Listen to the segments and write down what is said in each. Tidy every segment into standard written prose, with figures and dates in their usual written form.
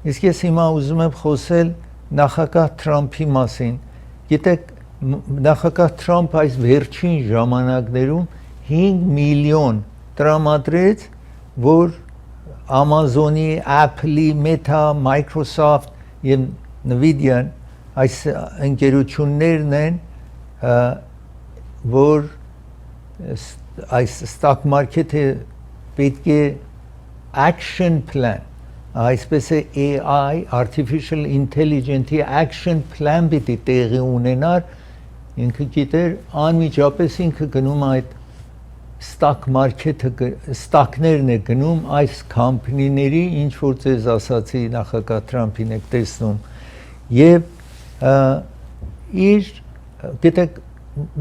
Իսկ ես հիմա ուզում եմ խոսել նախագահ Թրամփի մասին։ Գիտեք, նախագահ Թրամփ այս վերջին ժամանակներում 5 միլիոն տրամադրեց, որ Amazon-ի, Apple-ի, Meta, Microsoft եւ Nvidia-ն այս ընկերություններն են, որ այս stock market-ը պետք է action plan, այսպես է AI, Artificial Intelligence-ի action plan պիտի տեղի ունենար, ինքը գիտեր, անմիջապես ինքը գնում այդ stock market-ը, stock-ներն է գնում այս կամպանիների, ինչ որ ձեզ ասացի նախագահ Թրամփին եք տեսնում, եւ իր, գիտեք,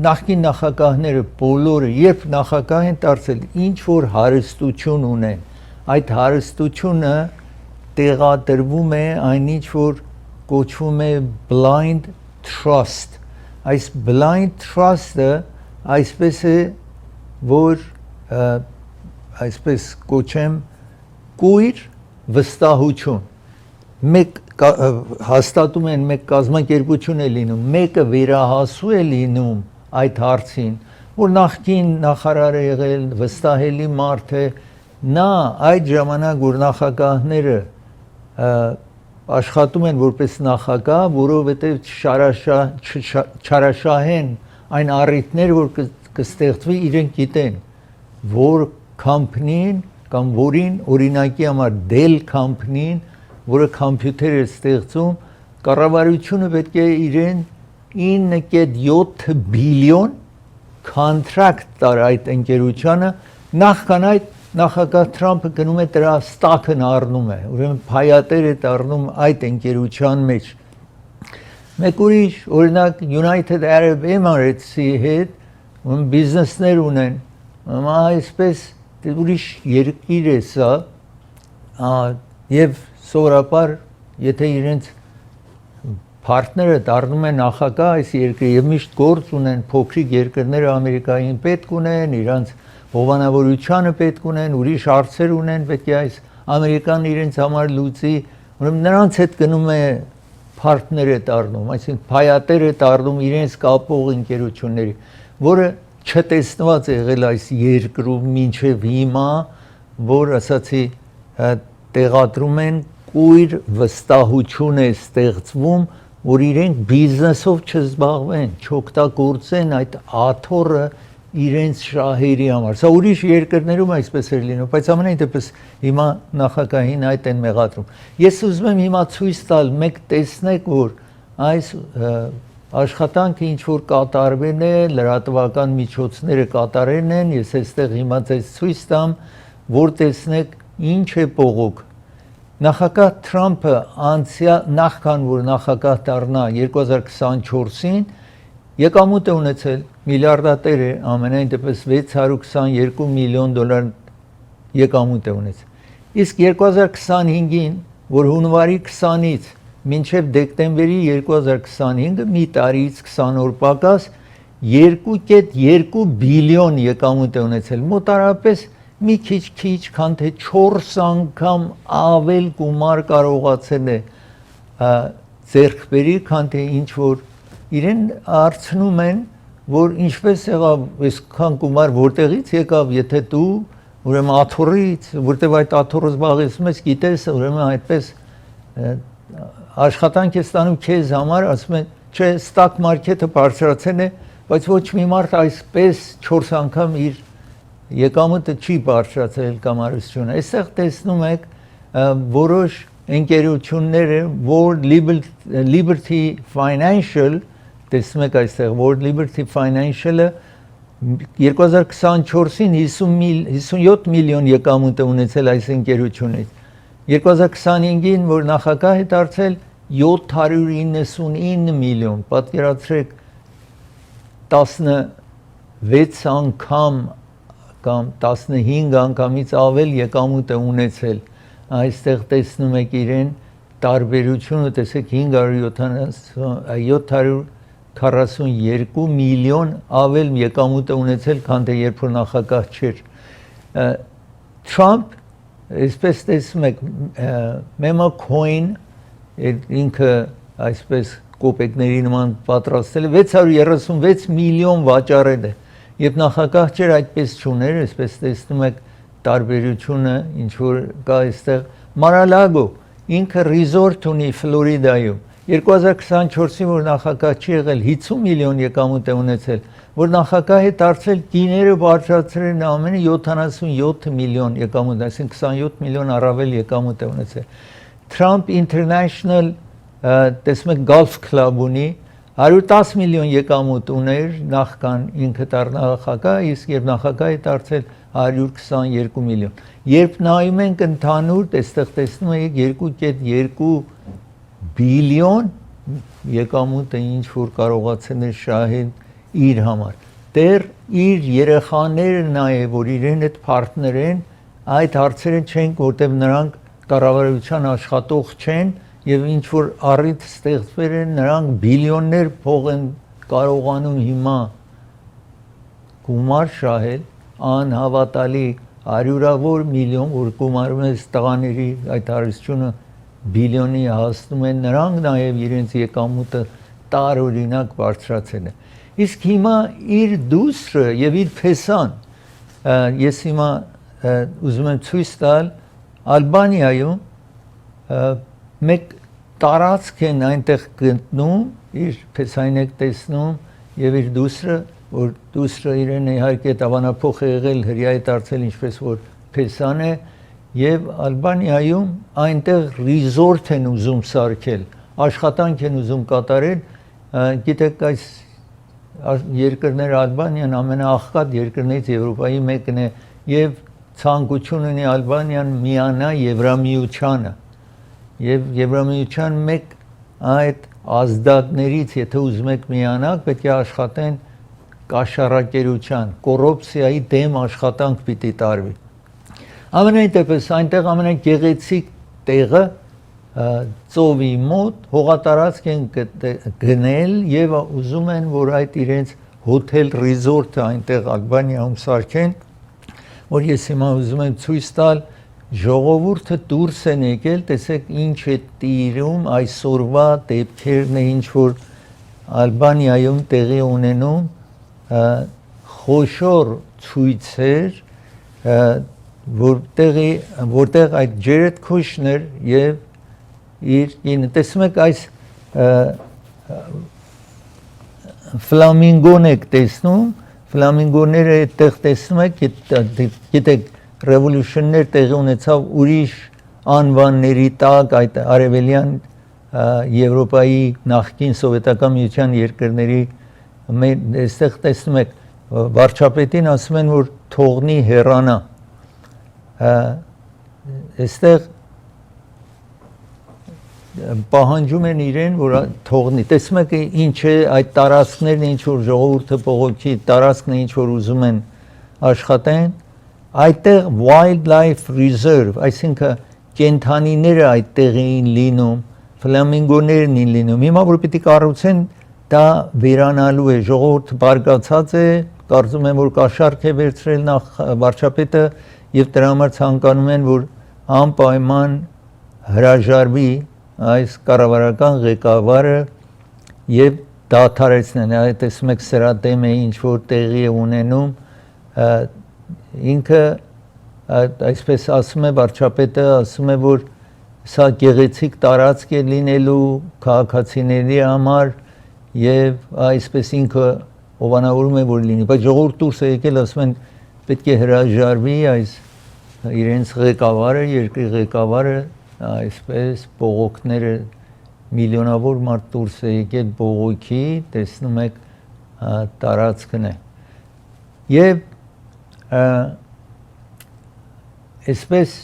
նախկին նախագահները բոլորը, երբ նախագահ են դարձել, ինչ որ հարստություն ունեն, այդ հարստությունը տեղադրվում է այն ինչ որ կոչվում է blind trust, այս blind trust-ը այսպես է, որ այսպես կոչեմ կույր վստահություն, մեկ հաստատում են, մեկ կազմակերպություն է լինում, մեկը վերահասու է լինում այդ հարցին, որ նախկին նախարար է եղել, վստահելի մարդ է, նա այդ ժամանակ, որ նախագահները աշխատում են որպես նախագահ, որովհետև չարաշահեն այն առիթներ, որ կստեղծվի, իրենք գիտեն, որ կամպանին կամ որին օրինակի համար Dell կամպանին, որը կոմպյուտեր է ստեղծում, կառավարությունը պետք է իրեն 9.7 բիլիոն կոնտրակտ տար այդ ընկերությանը, նախքան այդ նախագահ Թրամփը գնում է դրա ստակն առնում է, ուրեմն փայատեր է դառնում այդ ընկերության մեջ։ Մեկ ուրիշ, օրինակ United Arab Emirates-ի հետ բիզնեսներ ունեն, այսպես ուրիշ երկիր է սա, եւ սովորաբար, եթե իրենց partner-ը դառնում է նախագահ այս երկրի եւ միշտ գործ ունեն, փոքրիկ երկրները Ամերիկային պետք ունեն, իրանց հովանավորությանը պետք ունեն, ուրիշ հարցեր ունեն, պետք է այս Ամերիկան իրենց համար լուծի, ուրեմն նրանց հետ գնում է partner-ը դառնում, այսինքն փայատեր է դառնում իրենց կապող ընկերությունների, որը չտեսնված է եղել այս երկրում մինչև հիմա, որ ասացի տեղադրում են կույր վստահություն է ստեղծվում, որ իրենք բիզնեսով չզբաղվեն, չօգտագործեն այդ աթոռը իրենց շահերի համար։ Սա ուրիշ երկրներում այսպես էր լինում, բայց ամենայն դեպս հիմա նախագահին այդ են մեղադրում։ Ես ուզում եմ հիմա ցույց տալ, մեկ տեսնեք, որ այս աշխատանքը ինչ որ կատարվել է, լրատվական միջոցները կատարել են, ես այստեղ հիմա ձեզ ցույց տամ, որ տեսնեք ինչ է բողոք։ Նախագահ Թրամփը նախքան որ նախագահ դառնա 2024-ին եկամուտ է ունեցել, միլիարդատեր է, ամենայն դեպս 622 միլիոն դոլար եկամուտ է ունեցել։ Իսկ 2025-ին, որ հունվարի 20-ից մինչև դեկտեմբերի 2025-ը մի տարից 20 օր պակաս 2.2 բիլիոն եկամուտ է ունեցել, մոտարապես մի քիչ, քան թե 4 անգամ ավել գումար կարողացել է ձեռք բերի, քան թե ինչ որ իրեն հարցնում են, որ ինչպես եղավ այսքան գումար որտեղից եկավ, եթե դու ուրեմն աթոռից, որտեղ այդ աթոռը զբաղեցնում ես, գիտես, ուրեմն այդպես աշխատանք է ստանում քեզ համար, ասում են, չէ, stock market-ը բարձրացել է, բայց ոչ մի մարդ այսպես 4 անգամ իր եկամուտը չի բարձրացել կամ հարստությունը։ Այստեղ տեսնում եք որոշ ընկերությունները, World Liberty Financial, տեսնում եք այստեղ World Liberty Financial-ը 2024-ին 57 միլիոն եկամուտ է ունեցել այս ընկերությունից։ 2025-ին, որ նախագահ է դարձել 799 միլիոն, պատկերացրեք 16 անգամ կամ 15 անգամից ավել եկամուտ է ունեցել, այստեղ տեսնում եք իրեն տարբերությունը, տեսեք 742 միլիոն ավել եկամուտ է ունեցել, քան թե երբ որ նախագահ չէր։ Թրամփ այսպես տեսնում եք memo coin ինքը այսպես կոպեկների նման պատրաստել է 636 միլիոն վաճառել է եւ նախագահ չէր այդպես չուներ այսպես տեսնում եք տարբերությունը ինչ որ կա այստեղ Mar-a-Lago ինքը resort ունի Ֆլորիդայում 2024-ին որ նախագահ չի եղել 50 միլիոն եկամուտ է ունեցել որ նախագահ է դարձել գիները բարձրացրել ամենը 77 միլիոն եկամուտ այսինքն 27 միլիոն առավել եկամուտ է ունեցել Trump International տեսնում եք Golf Club ունի 110 միլիոն եկամուտ ուներ նախքան ինքը նախագահ իսկ երբ նախագահ է դարձել 122 միլիոն երբ նայում ենք ընդհանուր այստեղ տեսնում եք 2.2 բիլիոն եկամուտ է ինչ որ կարողացել է շահել իր համար դեռ իր երեխաները նաև որ իրեն այդ partner են այդ հարցերը չենք որտեղ նրանք կառավարության աշխատող չեն եւ ինչ որ առիթ ստեղծվել են նրանք բիլիոններ փող են կարողանում հիմա գումար շահել անհավատալի հարյուրավոր միլիոն որ գումարում է տղաների այդ հարստությունը բիլիոնի հասնում են նրանք նաև իրենց եկամուտը տարօրինակ բարձրացել են իսկ հիմա իր դուսրը եւ իր փեսան ես հիմա ուզում եմ ցույց տալ Ալբանիայում մեկ տարածք են այնտեղ գտնում իր փեսային եք տեսնում եւ իր դուսրը որ դուսրը իրեն իհարկե տավանափոխ է եղել հրյա է դարձել ինչպես որ փեսան է եւ Ալբանիայում այնտեղ resort են ուզում սարքել աշխատանք են ուզում կատարել գիտեք այս երկրները Ալբանիան ամենաաղքատ երկրներից Եվրոպայի մեկն է եւ ցանկություն ունի Ալբանիան միանա Եվրամիությանը եւ Եվրամիության մեկ այդ ազդակներից եթե ուզում եք միանալ պետք է աշխատեն կաշառակերության կոռուպցիայի դեմ աշխատանք պիտի տարվի ամենայն դեպս այնտեղ ամենագեղեցիկ տեղը ծովի մոտ հողատարածք են գնել եւ ուզում են որ այդ իրենց հոթել ռիզորտը այնտեղ Ալբանիայում սարքեն որ ես հիմա ուզում եմ ցույց տալ ժողովուրդը դուրս են եկել տեսեք ինչ է տիրում այսօրվա դեպքերն է ինչ որ Ալբանիայում տեղի ունենում խոշոր ցույցեր որտեղ այդ Ջերեդ Քուշներ եւ իր տեսնում եք այս ֆլամինգոն եք տեսնում ֆլամինգոները այդտեղ տեսնում եք գիտեք ռևոլյուցիոններ տեղի ունեցավ ուրիշ անվանների տակ այդ արևելյան Եվրոպայի նախկին սովետական միության երկրների այստեղ տեսնում եք վարչապետին ասում են որ թողնի հեռանա այստեղ պահանջում են իրեն որ թողնի տեսնում եք ինչ է այդ տարածքներն ինչ որ ժողովուրդը բողոքի տարածքն է ինչ որ ուզում են աշխատեն այդտեղ wildlife reserve այսինքն կենդանիները այդտեղ էին լինում ֆլամինգոներն են լինում հիմա որ պիտի կառուցեն դա վերանալու է ժողովուրդը բարգացած է կարծում եմ որ կաշառք է վերցրել նախ վարչապետը եւ դրա համար ցանկանում են որ անպայման հրաժարվի այս կառավարական ղեկավարը եւ դադարեցնեն այդ տեսնում եք սրա դեմ է ինչ որ տեղի է ունենում ինքը այսպես ասում է վարչապետը ասում է որ սա գեղեցիկ տարածք է լինելու քաղաքացիների համար եւ այսպես ինքը ովանավորում է որ լինի բայց ժողովուրդ դուրս է եկել ասում են պետք է հրաժարվի այս իրենց ղեկավարը երկրի ղեկավարը այսպես բողոքները միլիոնավոր մարդ դուրս է եկել բողոքի տեսնում եք տարածքն է եւ այսպես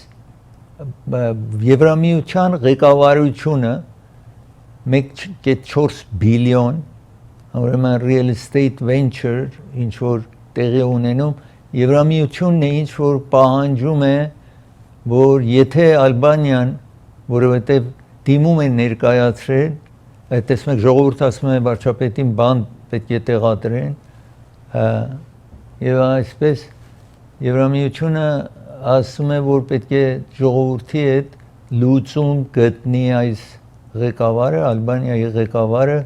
Եվրամիության ղեկավարությունը 1.4 բիլիոն ուրեմն real estate venture ինչ որ տեղի ունենում Եվրամիությունն է ինչ որ պահանջում է որ եթե Ալբանիան որովհետև դիմում են ներկայացրել տեսնում եք ժողովուրդը ասում է վարչապետին բան պետք է տեղադրեն եւ այսպես Եվրամիությունը ասում է որ պետք է ժողովրդի հետ լուծում գտնի այս ղեկավարը, Ալբանիայի ղեկավարը,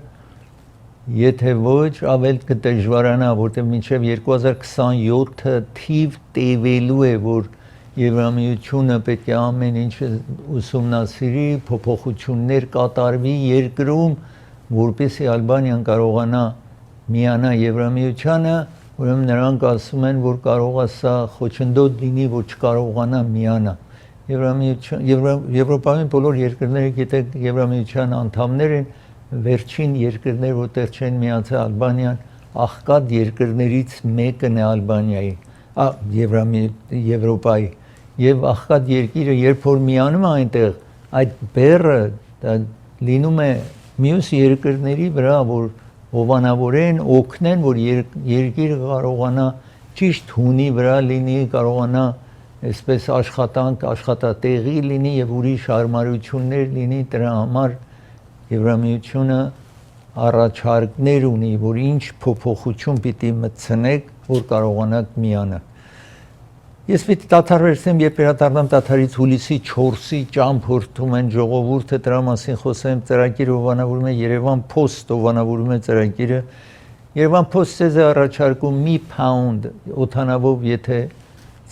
եթե ոչ ավել կդժվարանա, որտեղ մինչև 2027 թիվ տևելու է, որ Եվրամիությունը պետք է ամեն ինչ ուսումնասիրի, փոփոխություններ կատարվի երկրում, որպեսզի Ալբանիան կարողանա միանա Եվրամիությանը, ուրեմն նրանք ասում են, որ կարող է սա խոչընդոտ լինի, որ չկարողանա միանա։ Եվրոպայում բոլոր երկրները գիտեք Եվրամիության անդամներ են, վերջին երկրներ, որտեղ չեն միացել Ալբանիան, աղքատ երկրներից մեկն է Ալբանիայի, Եվրոպայի, եւ աղքատ երկիրը երբ որ միանում է այնտեղ, այդ բեռը լինում է մյուս երկրների վրա, որ հովանավորեն, օգնեն, որ երկիրը կարողանա ճիշտ հունի վրա լինի, կարողանա այսպես աշխատանք, աշխատատեղի լինի եւ ուրիշ հարմարություններ լինի, դրա համար Եվրամիությունը առաջարկներ ունի, որ ինչ փոփոխություն պիտի մտցնեք, որ կարողանաք միանալ։ Ես պիտի դադարեցնեմ, երբ վերադառնամ Տաթարից հուլիսի 4-ի ճամփորդում են ժողովուրդը, դրա մասին խոսեմ, ծրագիրը հովանավորում է Երևան Post, հովանավորում է ծրագիրը։ Երևան Post-ը առաջարկում մի pound օթանավով, եթե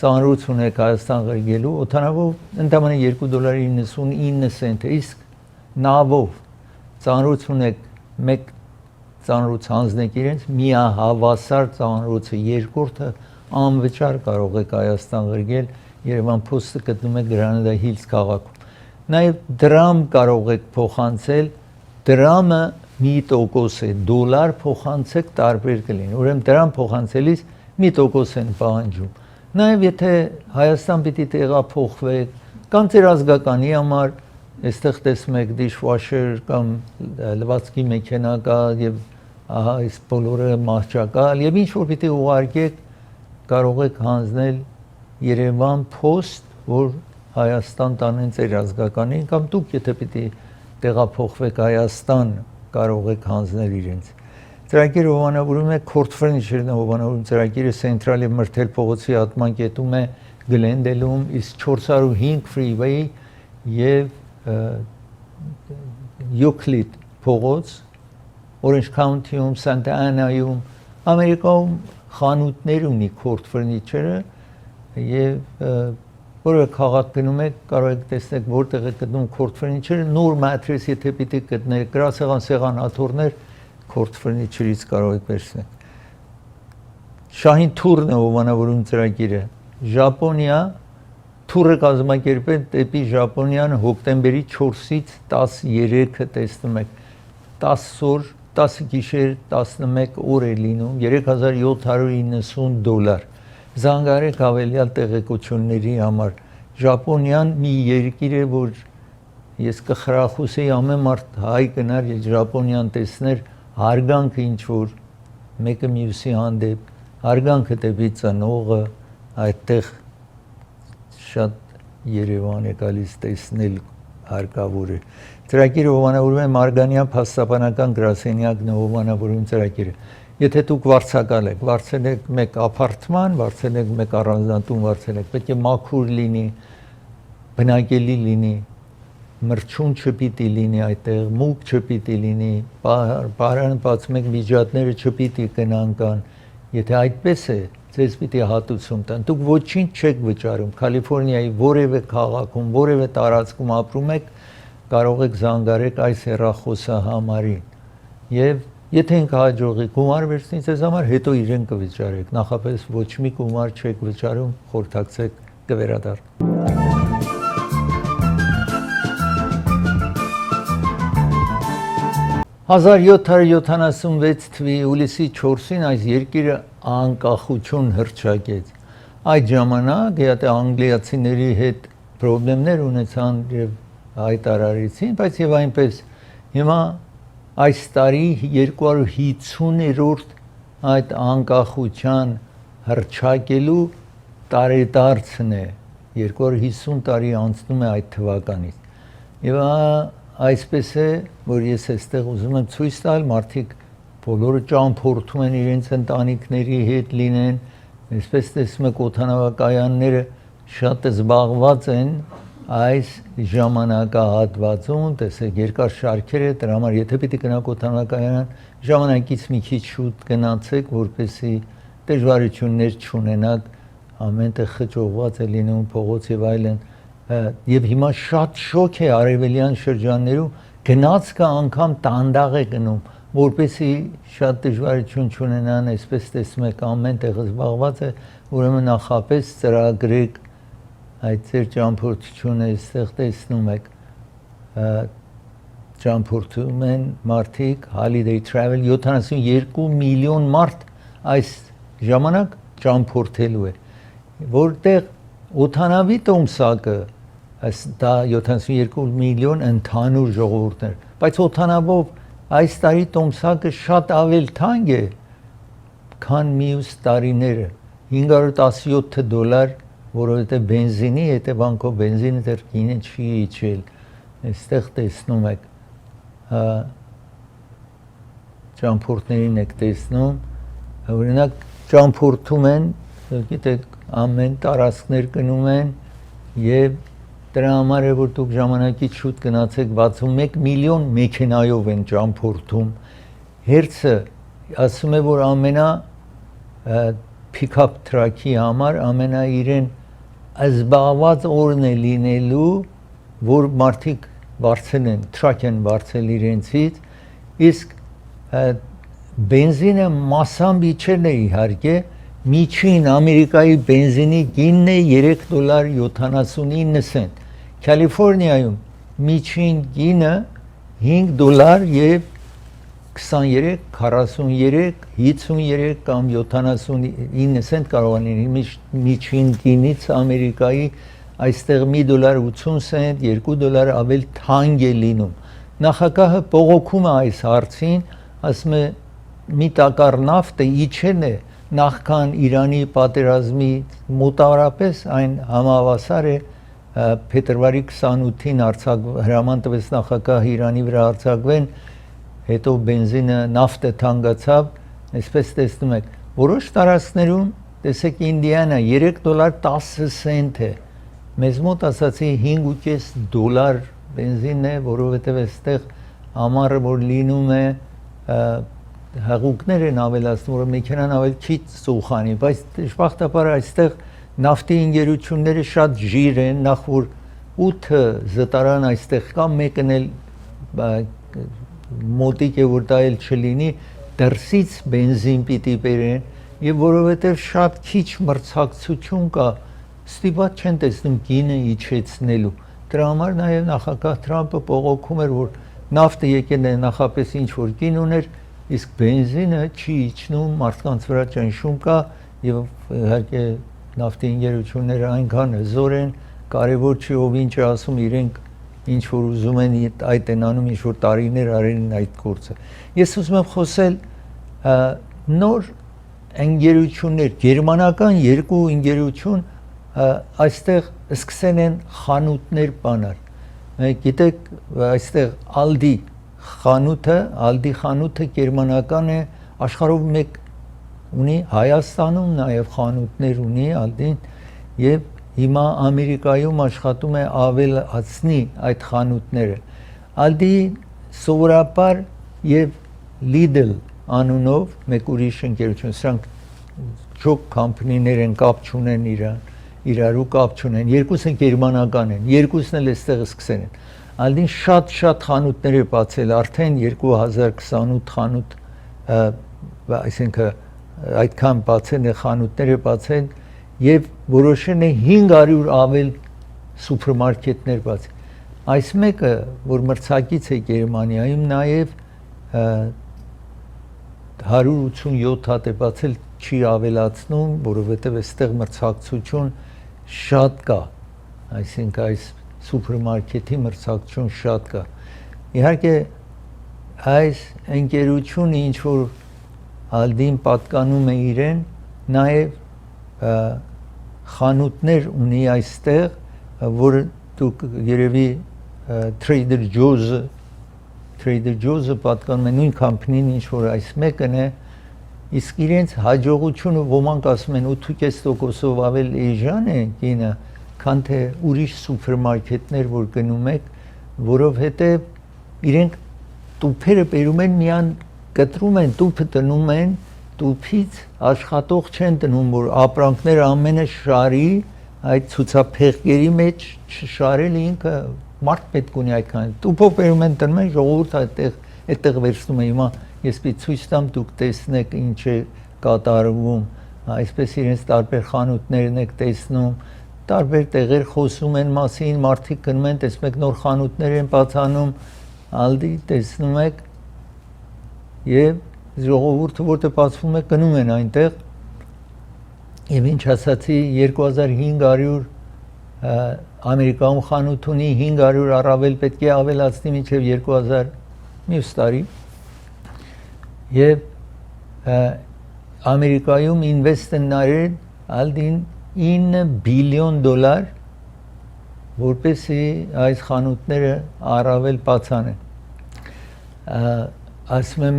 ծանրուց ունեք Հայաստան ղրգելու, օթանավով ընդամենը $2.99 է, իսկ նավով ծանրուց ունեք մեկ ծանրուց հանձնեք իրենց, միահավասար ծանրոցը երկրորդը անվճար կարող եք Հայաստան ղրգել, Երևան Post-ը գտնում եք Granada Hills քաղաքում։ Նաև դրամ կարող եք փոխանցել, դրամը 1% է, դոլար փոխանցեք տարբեր կլինի, ուրեմն դրամ փոխանցելիս 1% են պահանջում։ Նաև եթե Հայաստան պիտի տեղափոխվեք, կամ ձեր ազգականի համար, այստեղ տեսնում եք dishwasher կամ լվացքի մեքենա կա եւ ահա այս բոլորը մահճակալ եւ ինչ որ պիտի ուղարկեք, կարող եք հանձնել Երևան Post, որ Հայաստան տանեն ձեր ազգականին, կամ դուք եթե պիտի տեղափոխվեք Հայաստան, կարող եք հանձնել իրենց։ Ծրագիրը հովանավորում է Court Furniture-ն հովանավորում ծրագիրը Central-ի Մրթել փողոցի հատման կետում է Գլենդելում, իսկ 405 freeway եւ Euclid փողոց, Orange County-ում, Santa Ana-ում, Ամերիկայում խանութներ ունի Court Furniture-ը եւ որը քաղաք գնում եք, կարող եք տեսնել որտեղ է գտնում Court Furniture-ը, նոր մատրես եթե պիտի գտնեք, գրասեղան սեղանաթոռներ Court Furniture-ից կարող եք վերցնել։ Շահին թուրն է հովանավորում ծրագիրը, Ժապոնիա թուրը կազմակերպել դեպի Ժապոնիան հոկտեմբերի 4-ից 13-ը տեսնում եք 10 օր, 10 գիշեր, 11 օր է լինում, $3790։ Զանգարեք հավելյալ տեղեկությունների համար։ Ժապոնիան մի երկիր է, որ ես կխրախուսեի ամեն մարդ հայ գնար եւ Ժապոնիան տեսներ հարգանքը ինչ որ մեկը մյուսի հանդեպ, հարգանքը դեպի ծնողը, այդտեղ շատ Երևան է գալիս տեսնել հարկավոր է։ Ծրագիրը հովանավորում է Մարգանյան փաստաբանական գրասենյակն է հովանավորում ծրագիրը։ Եթե դուք վարձակալ եք, վարձել եք մեկ ապարտման, վարձել եք մեկ առանձնատուն, վարձել եք, պետք է մաքուր լինի, բնակելի լինի, մրջուն չպիտի լինի այդտեղ, մուգ չպիտի լինի, բարան բացում եք միջատները չպիտի կնան կան, եթե այդպես է, ձեզ պիտի հատուցում տան, դուք ոչինչ չեք վճարում, Կալիֆորնիայի որևէ քաղաքում, որևէ տարածքում ապրում եք, կարող եք զանգարեք այս հեռախոսահամարին եւ եթե ինքը հաջողի գումար վերցնի ձեզ համար, հետո իրեն կվճարեք, նախապես ոչ մի գումար չեք վճարում, խորհրդակցեք կվերադառնա։ 1776 թվականի հուլիսի 4-ին այս երկիրը անկախություն հռչակեց։ Այդ ժամանակ եթե անգլիացիների հետ խնդիրներ ունեցան եւ հայտարարեցին, բայց եւ այնպես հիմա այս տարի 250-րդ այդ անկախության հռչակելու տարեդարձն է, 250 տարի անցնում է այդ թվականից։ Եվ այսպես է, որ ես այստեղ ուզում եմ ցույց տալ, մարդիկ բոլորը ճամփորդում են իրենց ընտանիքների հետ լինեն, այսպես տեսնում եք օդանավակայանները շատ զբաղված են այս ժամանակահատվածում, տեսեք երկար շարքեր է, դրա համար եթե պիտի գնաք օդանավակայան, ժամանակից մի քիչ շուտ գնացեք, որպեսզի դժվարություններ չունենաք, ամենտեղ խճողված է լինում փողոց եւ այլն, եւ հիմա շատ շոկ է արևելյան շրջաններում գնացքը անգամ տանդաղ է գնում, որպեսզի շատ դժվարություն չունենան, այսպես տեսնում եք ամենտեղ զբաղված է, ուրեմն նախապես ծրագրեք այդ ձեր ճամփորդությունը այստեղ տեսնում եք ճամփորդում են մարդիկ holiday travel 72 միլիոն մարդ այս ժամանակ ճամփորդելու է որտեղ օդանավի տոմսակը դա 72 միլիոն ընդհանուր ժողովուրդներ բայց օդանավով այս տարի տոմսակը շատ ավել թանկ է քան մյուս տարիները $517 որովհետև բենզինի հետևանքով բենզինը դեռ գինը չի իջել այստեղ տեսնում եք ճամփորդներին եք տեսնում օրինակ ճամփորդում են գիտեք ամեն տարածքներ գնում են եւ դրա համար է որ դուք ժամանակից շուտ գնացեք 61 միլիոն մեքենայով են ճամփորդում հերցը ասում է որ ամենա pick-up truck-ի համար ամենա իրեն զբաղված օրն է լինելու որ մարդիկ բարձեն truck են բարձել իրենցից իսկ բենզինը մասամբ իջել է իհարկե միջին ամերիկայի բենզինի գինն է $3.79 Կալիֆոռնիայում միջին գինը $5 եւ 23, 43, 53 կամ 79 سنت կարող են լինել միջին գինից Ամերիկայի այստեղ $1.80 سنت, $2 ավել թանկ է լինում։ Նախագահը բողոքում է այս հարցին, ասում է մի տակառ նավթը իջել է նախքան Իրանի պատերազմի մոտավորապես այն համավասար է փետրվարի 28-ին հրաման տվեց նախագահ Իրանի վրա արձակվեն հետո բենզինը նավթը թանկացավ, այսպես տեսնում եք, որոշ տարածքներում, տեսեք Ինդիանա $3.10 سنت է, մեզ մոտ ասացի $5.5 բենզինն է, որովհետև այստեղ ամառը որ լինում է հեղուկներ են ավելացնում, որ մեքենան ավել քիչ սուխանի, բայց դժբախտաբար այստեղ նավթի ընկերությունները շատ ժիր են, նախ որ 8 զտարան այստեղ կա, մեկն էլ մոտիկ է որ դա էլ չլինի դրսից բենզին պիտի բերեն եւ որովհետեւ շատ քիչ մրցակցություն կա ստիպված չեն տեսնում գինը իջեցնելու դրա համար նաեւ նախագահ Թրամփը բողոքում էր որ նավթը եկել է նախապես ինչ որ գին ուներ իսկ բենզինը չի իջնում մարդկանց վրա ճնշում կա եւ իհարկե նավթի ընկերությունները այնքան հզոր են կարեւոր չի ով ինչ է ասում իրենք ինչ որ ուզում են այդ են անում ինչ որ տարիներ արել են այդ գործը ես ուզում եմ խոսել նոր ընկերություններ գերմանական երկու ընկերություն այստեղ սկսել են խանութներ բանալ գիտեք այստեղ Aldi խանութը գերմանական է աշխարհով մեկ ունի Հայաստանում նաև խանութներ ունի Aldi-ն եւ Հիմա Ամերիկայում աշխատում է ավելացնի այդ խանութները Aldi սովորաբար եւ Lidl անունով մեկ ուրիշ ընկերություն սրանք ճոք կամպանիներ են կապ չունեն իրարու կապ չունեն երկուսը գերմանական են երկուսն էլ այստեղ սկսել են Aldi-ն շատ խանութներ է բացել արդեն 2028 խանութ այսինքն այդքան բացել է խանութներ է բացել եւ որոշել է 500 ավել սուպերմարկետներ բաց։ Այս մեկը, որ մրցակից է Գերմանիայում, նաեւ 187 հատ է բացել, չի ավելացնում, որովհետեւ այստեղ մրցակցություն շատ կա։ Այսինքն այս սուպերմարկետի մրցակցություն շատ կա։ Իհարկե այս ընկերությունը ինչ որ Aldi-ին պատկանում է իրեն, նաեւ խանութներ ունի այստեղ, որ դուք երևի Trader Joe's-ը պատկանում է նույն կամպանին, ինչ որ այս մեկն է, իսկ իրենց հաջողությունը ոմանք ասում են 8.5%-ով ավել էժան է գինը, քան թե ուրիշ սուպերմարկետներ, որ գնում եք, որովհետև իրենք տուփերը բերում են միան կտրում են, տուփը տնում են, տուփից աշխատող չեն տնում, որ ապրանքները ամենը շարի, այդ ցուցափեղկերի մեջ շարել ինքը մարդ պետք ունի այդքան։ Տուփով բերում են տնում են, ժողովուրդը այդտեղ վերցնում է։ Հիմա ես պիտի ցույց տամ, դուք տեսնեք ինչ է կատարվում, այսպես իրենց տարբեր խանութներն եք տեսնում, տարբեր տեղեր խոսում են մասին, մարդիկ գնում են, տեսնում եք նոր խանութներ են բացանում, ալդի տեսնում եք եւ ժողովուրդը որտեղ բացվում է գնում են այնտեղ եւ ինչ ասացի 2500 Ամերիկայում խանութ ունի 500 առավել պետք է ավելացնի մինչեւ 2000 մյուս տարի եւ Ամերիկայում ինվեստ են նայել ալդին $9 բիլիոն որպեսզի այս խանութները առավել բացանեն ասում եմ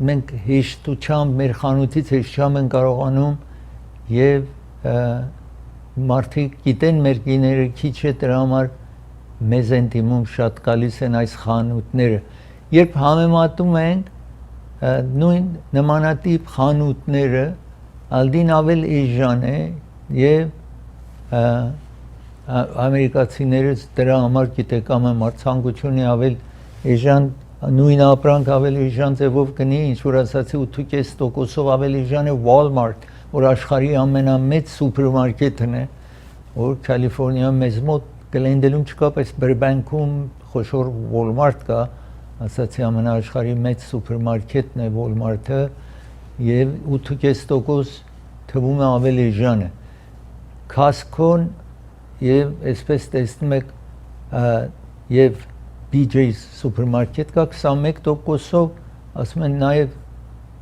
մենք հեշտությամբ մեր խանութից հեշտությամբ են կարողանում եւ մարդիկ գիտեն մեր գիները քիչ է դրա համար մեզ են դիմում շատ գալիս են այս խանութները երբ համեմատում ենք նույն նմանատիպ խանութները ալդին ավել էժան է եւ ամերիկացիները դրա համար գիտեք ամեն մարդ ցանկությունի ավել էժան նույն ապրանք ավելի էժան ձևով գնի ինչ որ ասացի 8.5%-ով ավելի էժան է Walmart որ աշխարհի ամենամեծ սուպերմարկետն է որ Կալիֆոռնիայում մեզ մոտ Գլենդելում չկա բայց Բերբանկում խոշոր Walmart կա ասացի ամենաաշխարհի մեծ սուպերմարկետն է Walmart-ը եւ 8.5% թվում է ավելի էժան է Costco-ն եւ այսպես տեսնում եք եւ BJ's սուպերմարկետ կա 21%-ով, ասում են նաև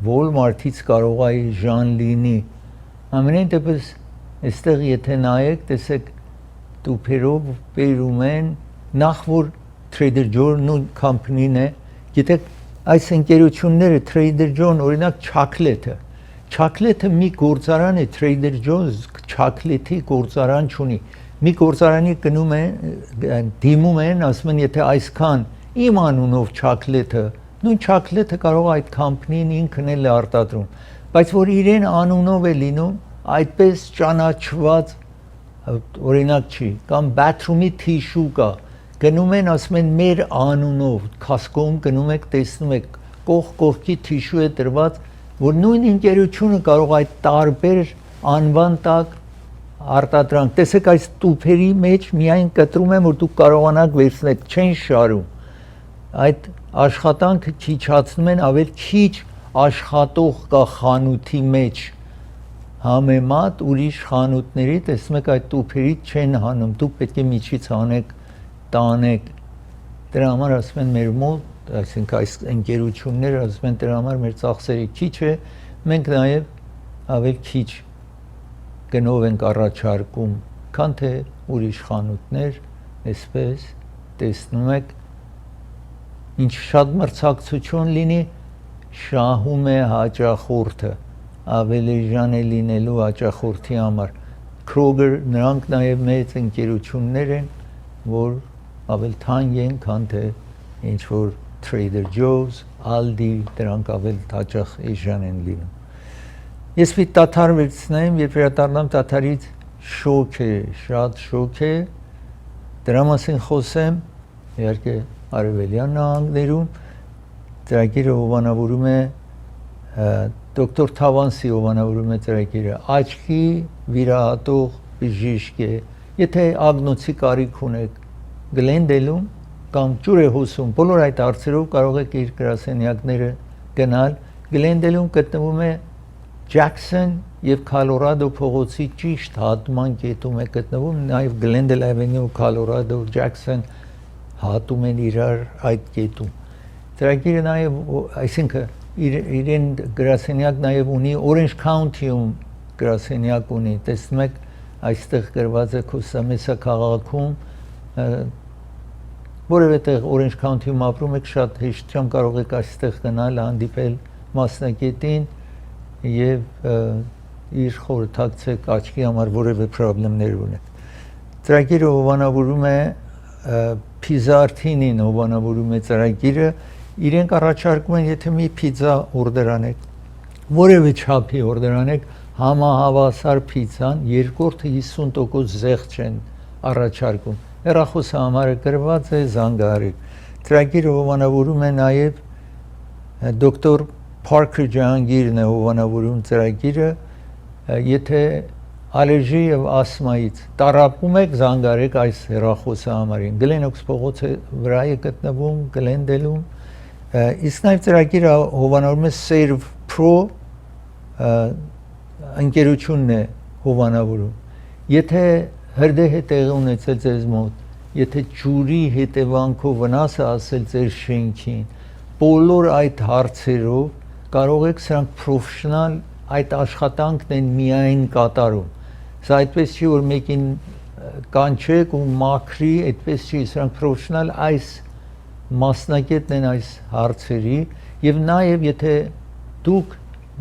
Walmart-ից կարող է ժան լինի։ Ամենայն դեպս այստեղ եթե նայեք, տեսեք տուփերով բերում են նախ որ Trader Joe-ն նույն կամպանին է, գիտեք այս ընկերությունները Trader Joe-ն օրինակ չոկլետը մի գործարան է Trader Joe-ը չոկլետի գործարան չունի մի գործարանի գնում են դիմում են ասում են եթե այսքան իմ անունով չոկլետը նույն չոկլետը կարող է այդ կամպանին ինքն էլ է արտադրում բայց որ իրեն անունով է լինում այդպես ճանաչված օրինակ չի կամ bathroom-ի թիշու կա գնում են ասում են մեր անունով Costco-ում գնում եք տեսնում եք կողքի թիշու է դրված որ նույն ընկերությունը կարող է այդ տարբեր անվան տակ արտադրանք տեսեք այս տուփերի մեջ միայն կտրում եմ որ դուք կարողանաք վերցնել չեն շարում այդ աշխատանքը քիչացնում են ավել քիչ աշխատող կա խանութի մեջ համեմատ ուրիշ խանութների տեսնում եք այդ տուփերից չեն հանում դուք պետք է միջից հանեք տանեք դրա համար ասում են մեր մոտ այսինքն այս ընկերությունները ասում են դրա համար մեր ծախսերը քիչ է մենք նաև ավել քիչ գնով ենք առաջարկում, քան թե ուրիշ խանութներ, այսպես տեսնում եք, ինչ շատ մրցակցություն լինի, շահում է հաճախորդը, ավելի էժան է լինելու հաճախորդի համար։ Kroger նրանք նաև մեծ ընկերություններ են, որ ավել թանկ են, քան թե ինչ որ Trader Joe's, Aldi, դրանք ավել հաճախ էժան են լինում։ Ես պիտի տաթար վերցնեմ, երբ վերադառնամ տաթարից շոկ է, շատ շոկ է, դրա մասին խոսեմ, իհարկե Արևելյան նահանգներում, ծրագիրը հովանավորում է, դոկտոր Թավանսի հովանավորում է ծրագիրը, աչքի վիրահատող բժիշկ է, եթե ագնոցի կարիք ունեք Գլենդելում կամ Ջուրեհոսում, բոլոր այդ հարցերով կարող եք իր գրասենյակները գնալ, Գլենդելում գտնվում է Jackson եւ Colorado փողոցի ճիշտ հատման կետում է գտնվում, նաև Glendale Avenue, Colorado, Jackson հատում են իրար այդ կետում։ Ծրագիրը նաև, այսինքն իրեն գրասենյակ նաև ունի Orange County-ում գրասենյակ ունի, տեսնում եք այստեղ գրված է Costa քաղաքում, որևէ տեղ Orange County-ում ապրում եք շատ հեշտությամբ կարող եք այստեղ գնալ հանդիպել մասնակետին եւ իր խորհրդակցեք աչքի համար որևէ խնդիրներ ունեք։ Ծրագիրը հովանավորում է Pizza-ին հովանավորում է ծրագիրը, իրենք առաջարկում են, եթե մի պիցա օրդեր անեք, որևէ չափի օրդեր անեք, համահավասար պիցան երկրորդը 50% զեղչ են առաջարկում։ Հեռախոսը համարը գրված է, զանգահարեք։ Ծրագիրը հովանավորում է նաև դոկտոր Parker Ջահանգիրն է հովանավորում ծրագիրը, եթե ալերգի եւ ասմայից տարապում եք, զանգարեք այս հեռախոսը համարին։ Գլենոքս փողոցի վրա է գտնվում, Գլենդելում։ Իսկ նաև ծրագիրը հովանավորում է Serve Pro ընկերությունն է հովանավորում։ Եթե հրդեհ է տեղի ունեցել ձեզ մոտ, եթե ջուրի հետևանքով վնաս է հասել ձեր շենքին, բոլոր այդ հարցերով կարող եք սրանք պրոֆեսիոնալ այդ աշխատանքն են միայն կատարում։ Սա այդպես չի, որ մեկին կանչեք ու մաքրի, այդպես չի, սրանք պրոֆեսիոնալ այս մասնագետն են այս հարցերի, եւ նաեւ եթե դուք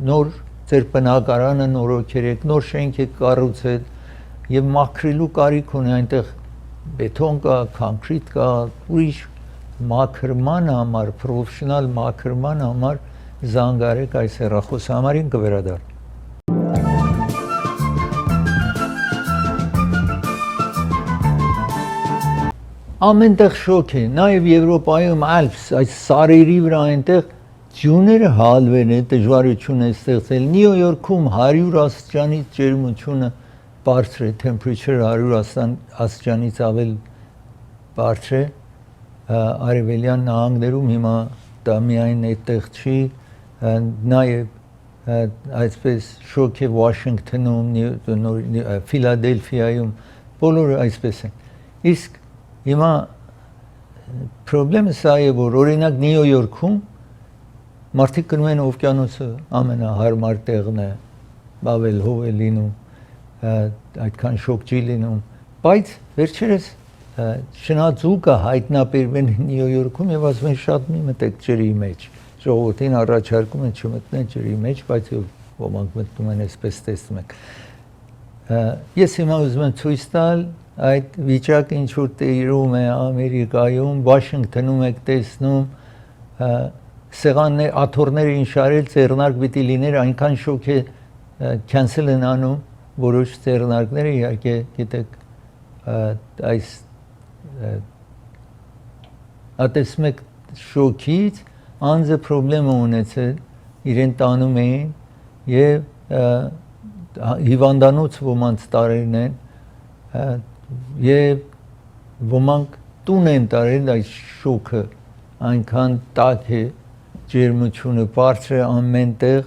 նոր ձեր բնակարանը նորոգերեք, նոր շենք եք կառուցել եւ մաքրելու կարիք ունի, այնտեղ բետոն կա, կոնկրիտ կա, ուրիշ մաքրման համար, պրոֆեսիոնալ մաքրման համար զանգարեք այս հեռախոս համարին կվերադառնա։ Ամենտեղ շոկ է, նաև Եվրոպայում Alps, այս սարերի վրա այնտեղ ձյուները հալվել են, դժվարություն է ստեղծել։ Նյու Յորքում 100 աստիճանից ջերմությունը բարձր է, temperature 100 աստիճանից ավել բարձր է, արևելյան նահանգներում հիմա դա միայն այդտեղ չի, նաև այսպես շոկ է Վաշինգտոնում, Ֆիլադելֆիայում, բոլորը այսպես են։ Իսկ հիմա խնդրեմը սա է, որ օրինակ Նյու Յորքում մարդիկ գնում են օվկիանոսը, ամենահարմար տեղն է, բավել հով է լինում, այդքան շոկ չի լինում, բայց վերջերս շնաձուկը հայտնաբերվել է Նյու Յորքում եւ ասում են շատ մի մտեք ջրի մեջ, ժողովրդին առաջարկում են չմտնեն ջրի մեջ, բայց ոմանք մտնում են այսպես տեսնում եք։ Ես հիմա ուզում եմ ցույց տալ այդ վիճակը ինչ որ տիրում է Ամերիկայում, Վաշինգտոնում եք տեսնում, սեղաններ, աթոռները ինշարել, ձեռնարկ պիտի լիներ, այնքան շոկ է քանսել են անում որոշ ձեռնարկները, իհարկե գիտեք այս ատեսում եք շոկից անձը խնդրեմ ունեցել, իրեն տանում էին եւ հիվանդանոց ոմանց տարերն են եւ ոմանք տուն են տարել այս շոկը այնքան տաք է ջերմությունը բարձր է ամենտեղ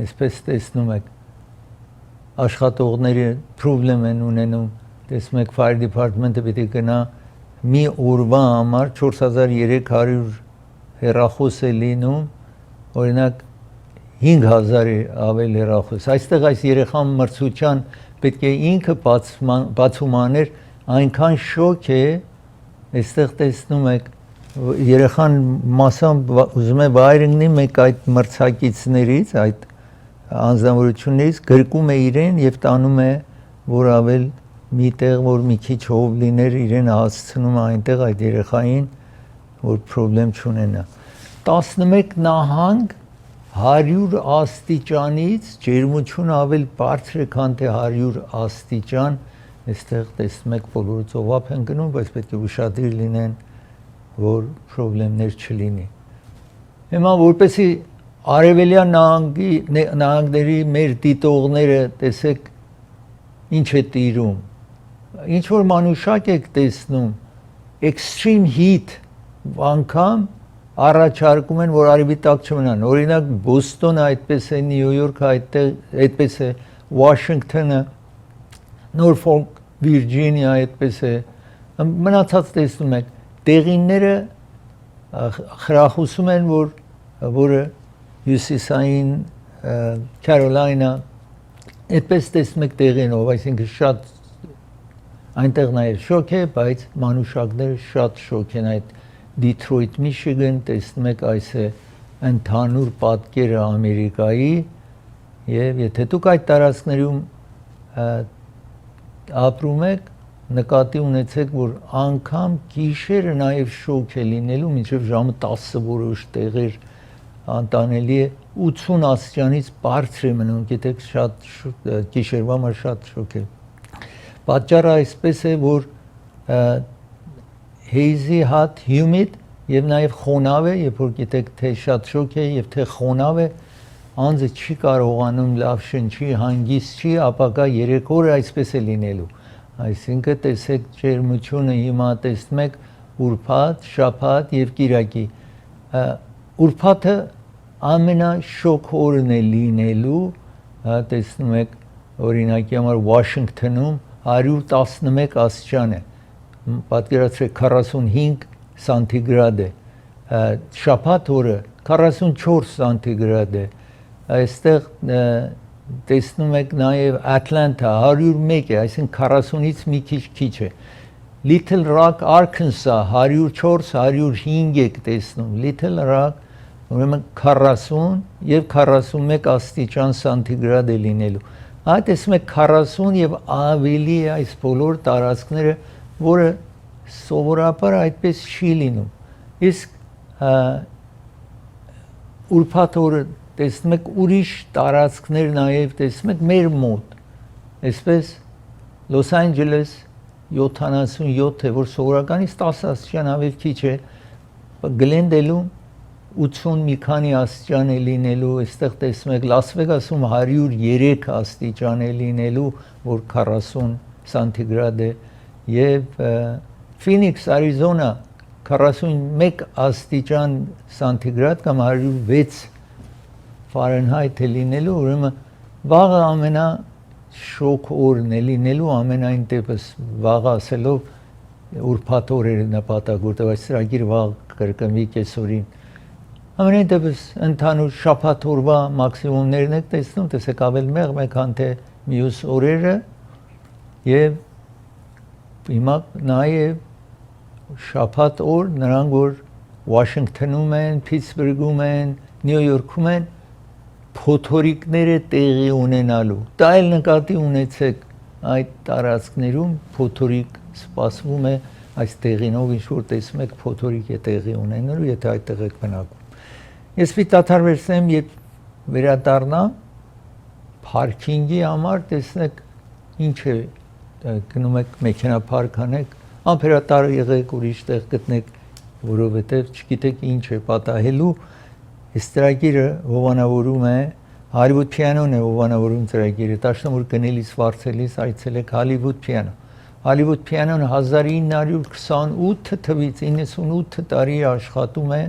այսպես տեսնում եք աշխատողները խնդրեմ են ունենում տեսնում եք fire department-ը պիտի գնա մի օրվա համար 4300 հեռախոս է լինում օրինակ 5000 ավել հեռախոս այստեղ այս երեխան մրցության պետք է ինքը բացում աներ այնքան շոկ է այստեղ տեսնում եք երեխան մասամբ ուզում է վայրենի մեկ այդ մրցակիցներից այդ անձնավորություններից գրկում է իրեն եւ տանում է որ ավել մի տեղ որ մի քիչ հով լիներ իրեն հասցնում է այնտեղ այդ երեխային որ խնդրեմ չունենա 11 նահանգ 100 աստիճանից ջերմությունը ավել բարձր է քան թե 100 աստիճան այստեղ տեսնում եք բոլորը ծովափ են գնում բայց պետք է ուշադիր լինեն որ խնդիրներ չլինի հիմա որպեսի արևելյան նահանգների մեր դիտողները տեսեք ինչ է տիրում ինչ որ մանուշակ եք տեսնում extreme heat անգամ առաջարկում են որ արևի տակ չմնան օրինակ Բոստոնը այդպես է Նյու Յորքը այդպես է Վաշինգտոնը Նորֆոլք Վիրջինիա այդպես է մնացած տեսնում եք տեղինները խրախուսում են որը հյուսիսային Քարոլայնա այդպես տեսնում եք տեղինով այսինքն շատ այնտեղ նաև շոկ է բայց մանուշակները շատ շոկ են այդ Detroit, Michigan, տեսնում եք այս է ընդհանուր պատկերը Ամերիկայի Եվ եթե դուք այդ տարածքներում ապրում եք, նկատի ունեցեք, որ անգամ գիշերը նաև շոկ է լինելու, մինչև ժամը 10 որոշ տեղեր անտանելի է 80 աստիճանից բարձր է մնում, գիտեք շատ գիշերվա համար շատ շոկ է։ Պատճառը այսպես է, որ hazy hot humid եւ նաեւ խոնավ է, երբ որ գիտեք թե շատ շոկ է եւ թե խոնավ է, անձը չի կարողանում լավ շնչի, հանգիստ չի, ապակա 3 օր այսպես է լինելու։ Այսինքն տեսեք ջերմությունը հիմա տեսնում եք ուրբաթ, շաբաթ եւ կիրակի։ Ուրբաթը ամենաշոկ օրն է լինելու, տեսնում եք օրինակի համար Վաշինգթոնում 111 աստիճան է, պատկերացրեք 45 սանտիգրադ է, շաբաթ օրը 44 սանտիգրադ է, այստեղ տեսնում եք նաև Ատլանտա 101 է, այսինքն 40-ից մի քիչ է, Little Rock, Arkansas 104-105 եք տեսնում, Little Rock ուրեմն 40 եւ 41 աստիճան սանտիգրադ է լինելու։ Այդ տեսնում եք 40 եւ ավելի է այս բոլոր տարածքները, որը սովորաբար այդպես չի լինում։ Իսկ ուրբաթ օրը տեսնում եք ուրիշ տարածքներ նաև տեսնում եք մեր մոտ, այսպես Լոս Անջելես 77 է, որ սովորականից 10 աստիճան ավելի քիչ է, Գլենդելում 80 մի քանի աստիճան է լինելու, այստեղ տեսնում եք Լաս Վեգասում 103 աստիճան է լինելու, որ 40 սանտիգրադ է, եւ Ֆինիքս, Արիզոնա 41 աստիճան սանտիգրադ կամ 106 Ֆարենհայթ է լինելու, ուրեմն վաղը ամենաշոկ օրն է լինելու, ամենայն դեպս վաղ ասելով ուրբաթ օրերը նպատակ, որտեղ այս ծրագիրը վաղ կրկնվի կեսօրին։ Ամենայն դեպս ընդհանուր շաբաթ օրվա մաքսիմումներն եք տեսնում, տեսեք ավելի մեղմ է, քան թե մյուս օրերը, եւ հիմա նաեւ շաբաթ օր նրանք, որ Վաշինգթոնում են, Փիթսբուրգում են, Նյու Յորքում են, փոթորիկները տեղի ունենալու։ Դա էլ նկատի ունեցեք այդ տարածքներում փոթորիկ սպասվում է այս տեղինով, ինչ որ տեսնում եք փոթորիկ է տեղի ունենալու, եթե այդտեղ եք բնակվում։ Ես պիտի վերցնեմ, երբ վերադառնամ փարքինգի համար, տեսնեք ինչ է, գնում եք մեքենա փարք անեք, ամփերատար եղեք, ուրիշ տեղ գտնեք, որովհետև չգիտեք ինչ է պատահելու։ Այս ծրագիրը հովանավորում է, Hollywood Piano-ն է հովանավորում ծրագիրը, տաշնամուր գնելիս վարձելիս այցելեք Hollywood Piano։ Hollywood Piano-ն 1928 թվից 98 տարի աշխատում է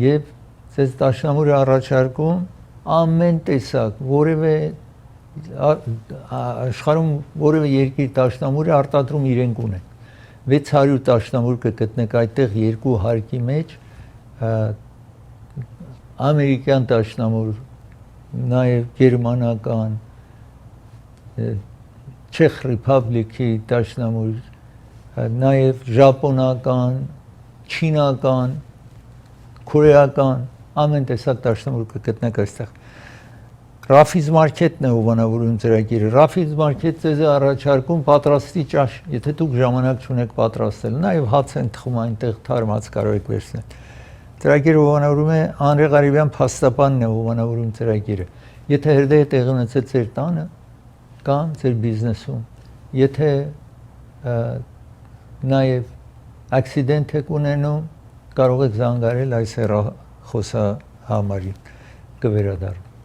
եւ ցես տաշնամուրը առաջարկում ամեն տեսակ, որևէ աշխարհում որևէ երկիր տաշնամուրը արտադրում իրենք ունեն։ 600 տաշնամուր կգտնեք այդտեղ երկու հարկի մեջ, ամերիկյան տաշնամուր, նաև գերմանական, Չեխ Ռեփուբլիկի տաշնամուր, նաև ժապոնական, չինական, կորեական, ամեն տեսակ տաշնամուր կգտնեք այստեղ։ Ռաֆիզ Մարքեթն է հովանավորում ծրագիրը։ Ռաֆիզ Մարքեթ ձեզ է առաջարկում պատրաստի ճաշ, եթե դուք ժամանակ չունեք պատրաստել, նաև հաց են թխում այնտեղ, թարմ հաց կարող եք վերցնել։ Ծրագիրը հովանավորում է Անրե Ղարիբյան փաստաբանն է հովանավորում ծրագիրը։ Եթե հրդեհ է տեղի ունեցել ձեր տանը կամ ձեր բիզնեսում, եթե նաև ակսիդենտ եք ունենում, կարող եք զանգարել այս հեռախոսահամարին, կվերադառնա։